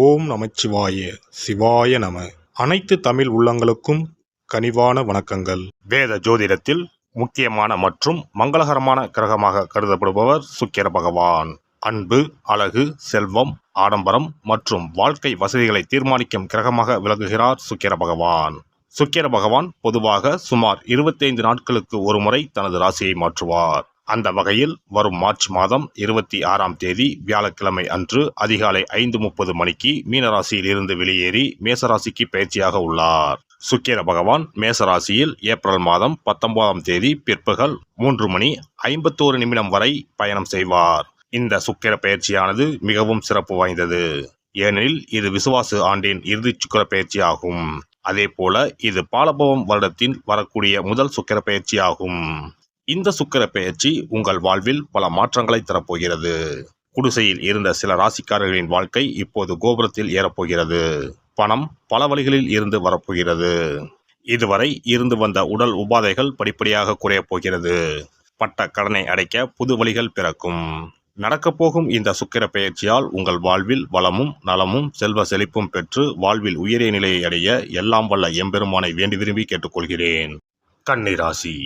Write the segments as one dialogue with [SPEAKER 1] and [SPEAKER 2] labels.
[SPEAKER 1] ஓம் நமச்சிவாய சிவாய நம. அனைத்து தமிழ் உள்ளங்களுக்கும் கனிவான வணக்கங்கள். வேத ஜோதிடத்தில் முக்கியமான மற்றும் மங்களகரமான கிரகமாக கருதப்படுபவர் சுக்கிர பகவான். அன்பு, அழகு, செல்வம், ஆடம்பரம் மற்றும் வாழ்க்கை வசதிகளை தீர்மானிக்கும் கிரகமாக விளங்குகிறார் சுக்கிர பகவான். சுக்கிர பகவான் பொதுவாக சுமார் 25 நாட்களுக்கு ஒரு முறை தனது ராசியை மாற்றுவார். அந்த வகையில் வரும் மார்ச் மாதம் 26ஆம் தேதி வியாழக்கிழமை அன்று அதிகாலை 5:30 மணிக்கு மீனராசியில் இருந்து வெளியேறி மேசராசிக்கு பயிற்சியாக உள்ளார். சுக்கிர பகவான் மேசராசியில் ஏப்ரல் மாதம் 19ஆம் தேதி பிற்பகல் 3:51 வரை பயணம் செய்வார். இந்த சுக்கிர பயிற்சியானது மிகவும் சிறப்பு வாய்ந்தது. ஏனெனில் இது விசுவாசு ஆண்டின் இறுதி சுக்கிர பயிற்சி ஆகும். அதே போல இது பாலபவம் வருடத்தில் வரக்கூடிய முதல் சுக்கிர பயிற்சி ஆகும். இந்த சுக்கிர பெயர்ச்சி உங்கள் வாழ்வில் பல மாற்றங்களை தரப்போகிறது. குடிசையில் இருந்த சில ராசிக்காரர்களின் வாழ்க்கை இப்போது கோபுரத்தில் ஏறப்போகிறது. பணம் பல வழிகளில் இருந்து வரப்போகிறது. இதுவரை இருந்து வந்த உடல் உபாதைகள் படிப்படியாக குறையப் போகிறது. பட்ட கடனை அடைக்க புது வழிகள் பிறக்கும். நடக்கப்போகும் இந்த சுக்கிர பெயர்ச்சியால் உங்கள் வாழ்வில் வளமும் நலமும் செல்வ செழிப்பும் பெற்று வாழ்வில் உயரிய நிலையை அடைய எல்லாம் வல்ல எம்பெருமானை வேண்டி விரும்பி கேட்டுக்கொள்கிறேன். கன்னி ராசி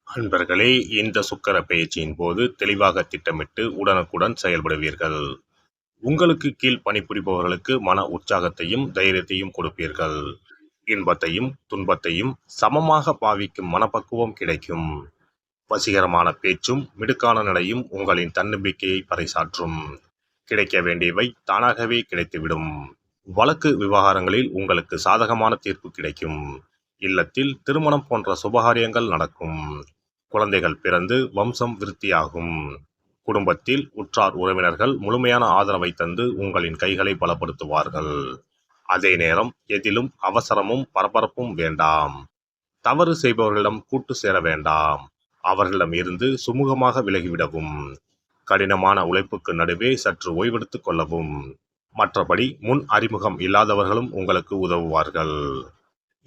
[SPEAKER 1] அன்பர்களே, இந்த சுக்கிர பெயர்ச்சியின் போது தெளிவாக திட்டமிட்டு உடனுக்குடன் செயல்படுவீர்கள். உங்களுக்கு கீழ் பணிபுரிபவர்களுக்கு மன உற்சாகத்தையும் தைரியத்தையும் கொடுப்பீர்கள். இன்பத்தையும் துன்பத்தையும் சமமாக பாவிக்கும் மனப்பக்குவம் கிடைக்கும். வசீகரமான பேச்சும் மிடுக்கான நடையும் உங்களின் தன்னம்பிக்கையை பறைசாற்றும். கிடைக்க வேண்டியவை தானாகவே கிடைத்துவிடும். வழக்கு விவகாரங்களில் உங்களுக்கு சாதகமான தீர்ப்பு கிடைக்கும். இல்லத்தில் திருமணம் போன்ற சுபகாரியங்கள் நடக்கும். குழந்தைகள் பிறந்து வம்சம் விருத்தியாகும். குடும்பத்தில் உற்றார் உறவினர்கள் முழுமையான ஆதரவை தந்து உங்களின் கைகளை பலப்படுத்துவார்கள். அதே நேரம் எதிலும் அவசரமும் பரபரப்பும் வேண்டாம். தவறு செய்பவர்களிடம் கூட்டு சேர வேண்டாம். அவர்களிடம் இருந்து சுமூகமாக விலகிவிடவும். கடினமான உழைப்புக்கு நடுவே சற்று ஓய்வெடுத்துக் கொள்ளவும். மற்றபடி முன் அறிமுகம் இல்லாதவர்களும் உங்களுக்கு உதவுவார்கள்.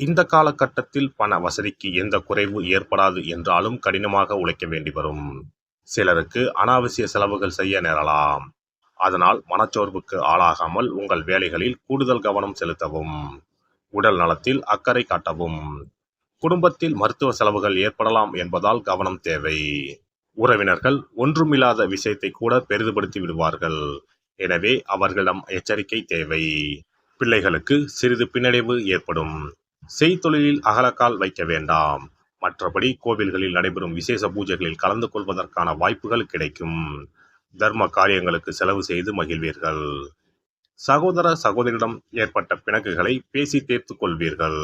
[SPEAKER 1] இந்த காலகட்டத்தில் பண வசதிக்கு எந்த குறைவு ஏற்படாது என்றாலும் கடினமாக உழைக்க வேண்டி வரும். சிலருக்கு அனாவசிய செலவுகள் செய்ய நேரலாம். அதனால் மனச்சோர்வுக்கு ஆளாகாமல் உங்கள் வேலைகளில் கூடுதல் கவனம் செலுத்தவும். உடல் நலத்தில் அக்கறை காட்டவும். குடும்பத்தில் மருத்துவ செலவுகள் ஏற்படலாம் என்பதால் கவனம் தேவை. உறவினர்கள் ஒன்றுமில்லாத விஷயத்தை கூட பெரிதுபடுத்தி விடுவார்கள். எனவே அவர்களிடம் எச்சரிக்கை தேவை. பிள்ளைகளுக்கு சிறிது பின்னடைவு ஏற்படும். செய்தொழிலில் அகலக்கால் வைக்க வேண்டாம். மற்றபடி கோவில்களில் நடைபெறும் விசேஷ பூஜைகளில் கலந்து கொள்வதற்கான வாய்ப்புகள் கிடைக்கும். தர்ம காரியங்களுக்கு செலவு செய்து மகிழ்வீர்கள். சகோதர சகோதரியிடம் ஏற்பட்ட பிணக்குகளை பேசி தீர்த்து கொள்வீர்கள்.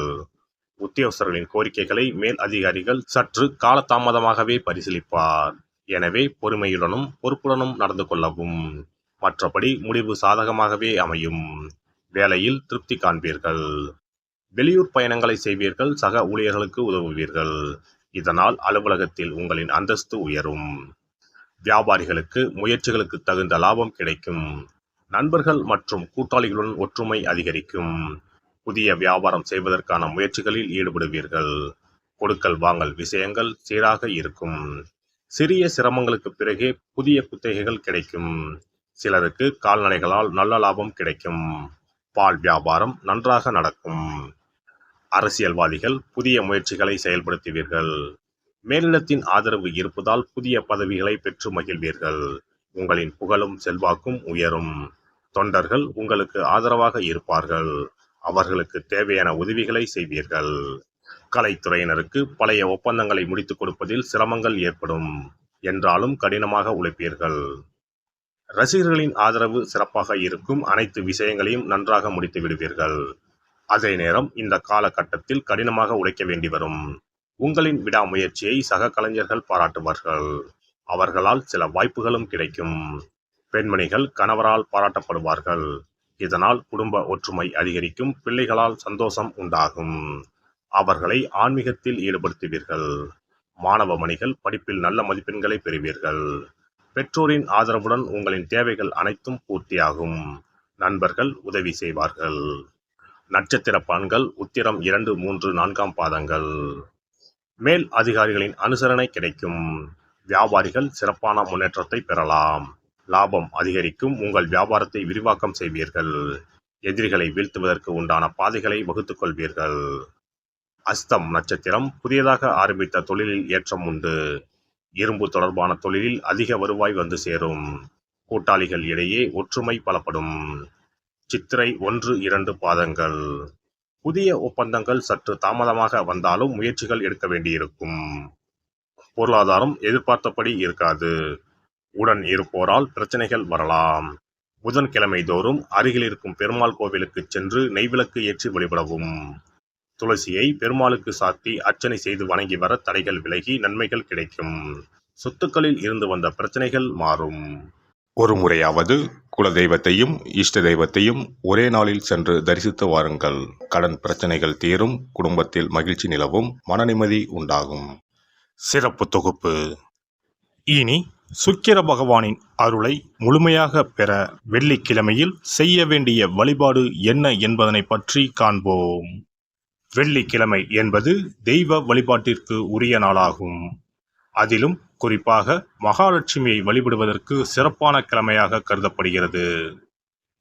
[SPEAKER 1] உத்தியோகஸ்தர்களின் கோரிக்கைகளை மேல் அதிகாரிகள் சற்று காலதாமதமாகவே பரிசீலிப்பார். எனவே பொறுமையுடனும் பொறுப்புடனும் நடந்து கொள்ளவும். மற்றபடி முடிவு சாதகமாகவே அமையும். வேலையில் திருப்தி காண்பீர்கள். வெளியூர் பயணங்களை செய்வீர்கள். சக ஊழியர்களுக்கு உதவுவீர்கள். இதனால் அலுவலகத்தில் உங்களின் அந்தஸ்து உயரும். வியாபாரிகளுக்கு முயற்சிகளுக்கு தகுந்த லாபம் கிடைக்கும். நண்பர்கள் மற்றும் கூட்டாளிகளுடன் ஒற்றுமை அதிகரிக்கும். புதிய வியாபாரம் செய்வதற்கான முயற்சிகளில் ஈடுபடுவீர்கள். கொடுக்கல் வாங்கல் விஷயங்கள் சீராக இருக்கும். சிறிய சிரமங்களுக்கு பிறகே புதிய குத்தகைகள் கிடைக்கும். சிலருக்கு கால்நடைகளால் நல்ல லாபம் கிடைக்கும். பால் வியாபாரம் நன்றாக நடக்கும். அரசியல்வாதிகள் புதிய முயற்சிகளை செயல்படுத்துவீர்கள். மேலிடத்தின் ஆதரவு இருப்பதால் புதிய பதவிகளை பெற்று மகிழ்வீர்கள். உங்களின் புகழும் செல்வாக்கும் உயரும். தொண்டர்கள் உங்களுக்கு ஆதரவாக இருப்பார்கள். அவர்களுக்கு தேவையான உதவிகளை செய்வீர்கள். கலைத்துறையினருக்கு பழைய ஒப்பந்தங்களை முடித்துக் கொடுப்பதில் சிரமங்கள் ஏற்படும். என்றாலும் கடினமாக உழைப்பீர்கள். ரசிகர்களின் ஆதரவு சிறப்பாக இருக்கும். அனைத்து விஷயங்களையும் நன்றாக முடித்து விடுவீர்கள். அதே நேரம் இந்த காலகட்டத்தில் கடினமாக உழைக்க வேண்டி வரும். உங்களின் விடாமுயற்சியை சக கலைஞர்கள் பாராட்டுவார்கள். அவர்களால் சில வாய்ப்புகளும் கிடைக்கும். பெண்மணிகள் கணவரால் பாராட்டப்படுவார்கள். இதனால் குடும்ப ஒற்றுமை அதிகரிக்கும். பிள்ளைகளால் சந்தோஷம் உண்டாகும். அவர்களை ஆன்மீகத்தில் ஈடுபடுத்துவீர்கள். மாணவ மணிகள் படிப்பில் நல்ல மதிப்பெண்களை பெறுவீர்கள். பெற்றோரின் ஆதரவுடன் உங்களின் தேவைகள் அனைத்தும் பூர்த்தியாகும். நண்பர்கள் உதவி செய்வார்கள். நட்சத்திர பலன்கள் உத்திரம் 2, 3, 4ஆம் பாதங்கள். மேல் அதிகாரிகளின் அனுசரணை கிடைக்கும். வியாபாரிகள் சிறப்பான முன்னேற்றத்தை பெறலாம். லாபம் அதிகரிக்கும். உங்கள் வியாபாரத்தை விரிவாக்கம் செய்வீர்கள். எதிரிகளை வீழ்த்துவதற்கு உண்டான பாதைகளை வகுத்துக் கொள்வீர்கள். அஸ்தம் நட்சத்திரம் புதியதாக ஆரம்பித்த தொழிலில் ஏற்றம் உண்டு. இரும்பு தொடர்பான தொழிலில் அதிக வருவாய் வந்து சேரும். கூட்டாளிகள் இடையே ஒற்றுமை பலப்படும். சித்திரை 1-2 பாதங்கள். புதிய ஒப்பந்தங்கள் சற்று தாமதமாக வந்தாலும் முயற்சிகள் எடுக்க வேண்டியிருக்கும். பொருளாதாரம் எதிர்பார்த்தபடி இருக்காது. உடன் இருப்போரால் பிரச்சனைகள் வரலாம். புதன்கிழமை தோறும் அருகில் இருக்கும் பெருமாள் கோவிலுக்கு சென்று நெய்விளக்கு ஏற்றி வழிபடவும். துளசியை பெருமாளுக்கு சாத்தி அர்ச்சனை செய்து வணங்கி வர தடைகள் விலகி நன்மைகள் கிடைக்கும். சொத்துக்களில் இருந்து வந்த பிரச்சனைகள் மாறும். ஒரு முறையாவது குல தெய்வத்தையும் இஷ்ட தெய்வத்தையும் ஒரே நாளில் சென்று தரிசித்து வாருங்கள். கடன் பிரச்சனைகள் தீரும். குடும்பத்தில் மகிழ்ச்சி நிலவும். மன நிம்மதி உண்டாகும். சிறப்பு தொகுப்பு. இனி சுக்கிர பகவானின் அருளை முழுமையாக பெற வெள்ளிக்கிழமையில் செய்ய வேண்டிய வழிபாடு என்ன என்பதனை பற்றி காண்போம். வெள்ளிக்கிழமை என்பது தெய்வ வழிபாட்டிற்கு உரிய நாளாகும். அதிலும் குறிப்பாக மகாலட்சுமியை வழிபடுவதற்கு சிறப்பான கிழமையாக கருதப்படுகிறது.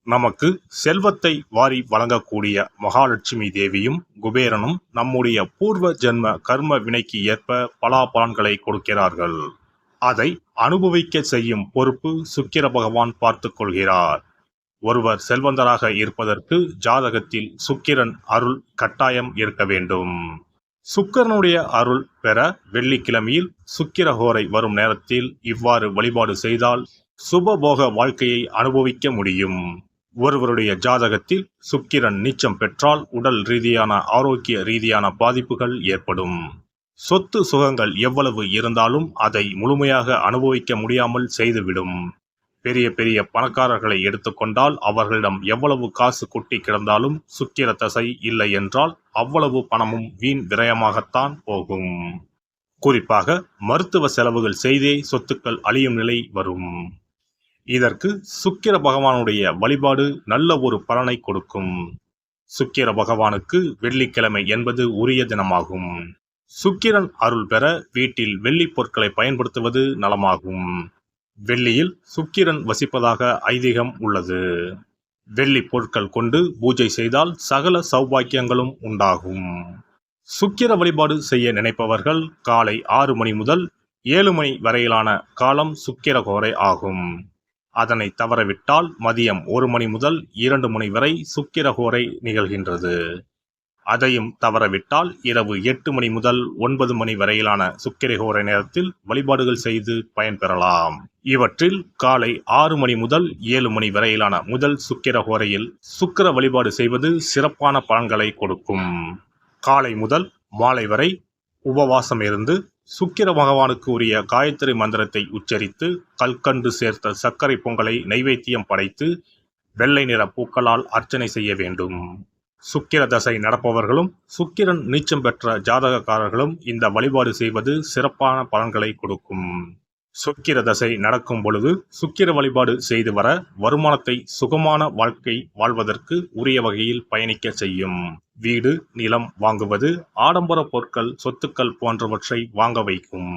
[SPEAKER 1] நமக்கு செல்வத்தை வாரி வழங்கக்கூடிய மகாலட்சுமி தேவியும் குபேரனும் நம்முடைய பூர்வ ஜென்ம கர்ம வினைக்கு ஏற்ப பலாபலன்களை கொடுக்கிறார்கள். அதை அனுபவிக்க செய்யும் பொறுப்பு சுக்கிர பகவான் பார்த்து கொள்கிறார். ஒருவர் செல்வந்தராக இருப்பதற்கு ஜாதகத்தில் சுக்கிரன் அருள் கட்டாயம் இருக்க வேண்டும். சுக்கிரனுடைய அருள் பெற வெள்ளிக்கிழமையில் சுக்கிரஹோரை வரும் நேரத்தில் இவ்வாறு வழிபாடு செய்தால் சுபபோக வாழ்க்கையை அனுபவிக்க முடியும். ஒருவருடைய ஜாதகத்தில் சுக்கிரன் நீச்சம் பெற்றால் உடல் ரீதியான ஆரோக்கிய ரீதியான பாதிப்புகள் ஏற்படும். சொத்து சுகங்கள் எவ்வளவு இருந்தாலும் அதை முழுமையாக அனுபவிக்க முடியாமல் செய்துவிடும். பெரிய பெரிய பணக்காரர்களை எடுத்துக்கொண்டால் அவர்களிடம் எவ்வளவு காசு கொட்டி கிடந்தாலும் சுக்கிர தசை இல்லை என்றால் அவ்வளவு பணமும் வீண் விரயமாகத்தான் போகும். குறிப்பாக மருத்துவ செலவுகள் செய்தே சொத்துக்கள் அழியும் நிலை வரும். இதற்கு சுக்கிர பகவானுடைய வழிபாடு நல்ல ஒரு பலனை கொடுக்கும். சுக்கிர பகவானுக்கு வெள்ளிக்கிழமை என்பது உரிய தினமாகும். சுக்கிரன் அருள் பெற வீட்டில் வெள்ளி பொருட்களை பயன்படுத்துவது நலமாகும். வெள்ளியில் சுக்கிரன் வசிப்பதாக ஐதீகம் உள்ளது. வெள்ளி பொருட்கள் கொண்டு பூஜை செய்தால் சகல சௌபாக்கியங்களும் உண்டாகும். சுக்கிர வழிபாடு செய்ய நினைப்பவர்கள் காலை 6 மணி முதல் 7 மணி வரையிலான காலம் சுக்கிரஹோரை ஆகும். அதனை தவறவிட்டால் மதியம் 1 மணி முதல் 2 மணி வரை சுக்கிரஹோரை நிகழ்கின்றது. அதையும் தவறவிட்டால் இரவு 8 மணி முதல் 9 மணி வரையிலான சுக்கிரஹோரை நேரத்தில் வழிபாடுகள் செய்து பயன்பெறலாம். இவற்றில் காலை 6 மணி முதல் 7 மணி வரையிலான முதல் சுக்கிரஹோரையில் சுக்கிர வழிபாடு செய்வது சிறப்பான பலன்களை கொடுக்கும். காலை முதல் மாலை வரை உபவாசம் இருந்து சுக்கிர பகவானுக்கு உரிய காயத்ரி மந்திரத்தை உச்சரித்து கல்கண்டு சேர்த்த சர்க்கரை பொங்கலை நைவேத்தியம் படைத்து வெள்ளை நிற பூக்களால் அர்ச்சனை செய்ய வேண்டும். சுக்கிர தசை நடப்பவர்களும் சுக்கிரன் நீச்சம் பெற்ற ஜாதகக்காரர்களும் இந்த வழிபாடு செய்வது சிறப்பான பலன்களை கொடுக்கும். சுக்கிர தசை நடக்கும் பொழுது சுக்கிர வழிபாடு செய்து வர வருமானத்தை சுகமான வாழ்க்கை வாழ்வதற்கு உரிய வகையில் பயணிக்க செய்யும். வீடு நிலம் வாங்குவது, ஆடம்பர பொருட்கள் சொத்துக்கள் போன்றவற்றை வாங்க வைக்கும்.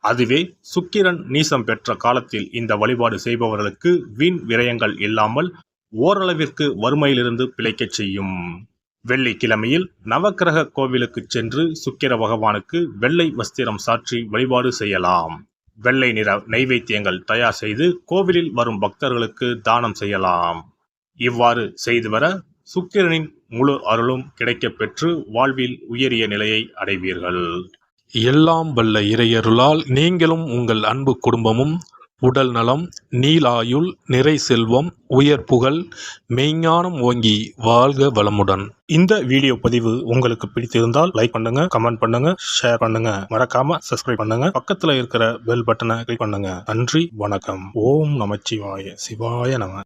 [SPEAKER 1] அதுவே சுக்கிரன் நீசம் பெற்ற காலத்தில் இந்த வழிபாடு செய்பவர்களுக்கு வீண் விரயங்கள் இல்லாமல் ஓரளவிற்கு வறுமையிலிருந்து பிழைக்கச் செய்யும். வெள்ளிக்கிழமையில் நவக்கிரக கோவிலுக்கு சென்று சுக்கிர பகவானுக்கு வெள்ளை வஸ்திரம் சாற்றி வழிபாடு செய்யலாம். வெள்ளை நிற நைவேத்தியங்கள் தயார் செய்து கோவிலில் வரும் பக்தர்களுக்கு தானம் செய்யலாம். இவ்வாறு செய்து வர சுக்கிரனின் முழு அருளும் கிடைக்கப் பெற்று வாழ்வில் உயரிய நிலையை அடைவீர்கள்.
[SPEAKER 2] எல்லாம் வல்ல இறையருளால் நீங்களும் உங்கள் அன்பு குடும்பமும் உடல் நலம், நீலாயுள், நிறை செல்வம், உயர் புகழ், மெய்ஞானம் ஓங்கி வாழ்க வளமுடன்.
[SPEAKER 1] இந்த வீடியோ பதிவு உங்களுக்கு பிடித்திருந்தால் லைக் பண்ணுங்க, கமெண்ட் பண்ணுங்க, ஷேர் பண்ணுங்க, மறக்காம சப்ஸ்கிரைப் பண்ணுங்க, பக்கத்துல இருக்கிற பெல் பட்டனை கிளிக் பண்ணுங்க. நன்றி, வணக்கம். ஓம் நமச்சிவாய. சிவாய நம.